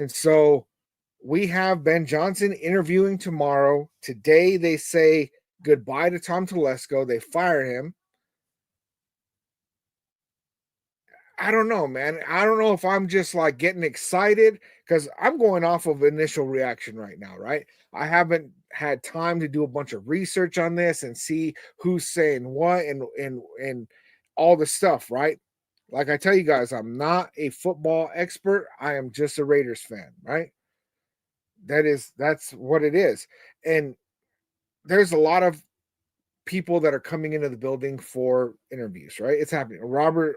And so we have Ben Johnson interviewing tomorrow. Today they say goodbye to Tom Telesco. They fire him. I don't know, man. I don't know if I'm just like getting excited because I'm going off of initial reaction right now, right? I haven't had time to do a bunch of research on this and see who's saying what and all the stuff, right? Like I tell you guys, I'm not a football expert. I am just a Raiders fan, right? That's what it is. And there's a lot of people that are coming into the building for interviews, right? It's happening. Robert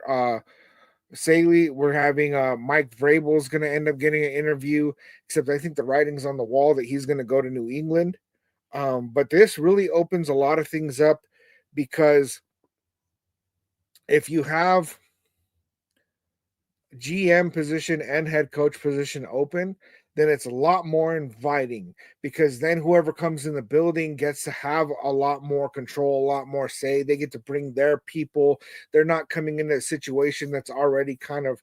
Saley, we're having Mike Vrabel's going to end up getting an interview, except I think the writing's on the wall that he's going to go to New England. But this really opens a lot of things up because if you have GM position and head coach position open, then it's a lot more inviting because then whoever comes in the building gets to have a lot more control, a lot more say. They get to bring their people. They're not coming into a situation that's already kind of,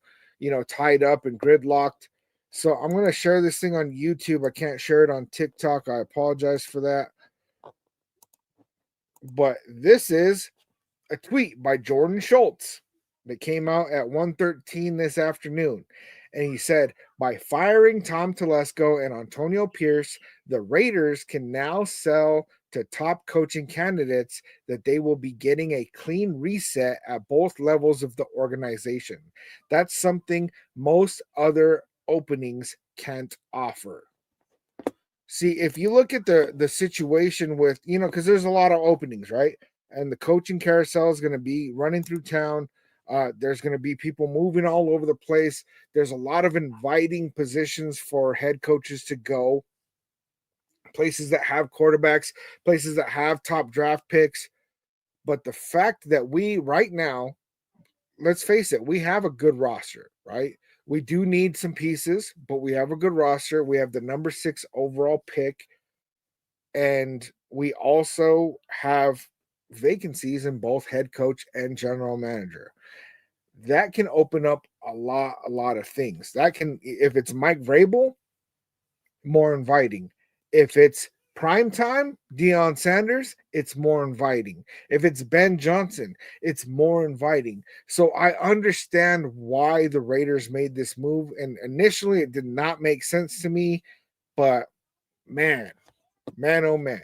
tied up and gridlocked. So I'm going to share this thing on YouTube. I can't share it on TikTok. I apologize for that. But this is a tweet by Jordan Schultz that came out at 1:13 this afternoon. And he said, by firing Tom Telesco and Antonio Pierce, the Raiders can now sell to top coaching candidates that they will be getting a clean reset at both levels of the organization. That's something most other openings can't offer. See, if you look at the situation with, because there's a lot of openings, right? And the coaching carousel is going to be running through town. There's going to be people moving all over the place. There's a lot of inviting positions for head coaches to go, places that have quarterbacks, places that have top draft picks. But the fact that we right now, let's face it, we have a good roster, right? We do need some pieces, but we have a good roster. We have the number 6 overall pick, and we also have vacancies in both head coach and general manager. That can open up a lot of things. That can, if it's Mike Vrabel, more inviting. If it's prime time, Deion Sanders, it's more inviting. If it's Ben Johnson, it's more inviting. So I understand why the Raiders made this move. And initially, it did not make sense to me, but man, oh man.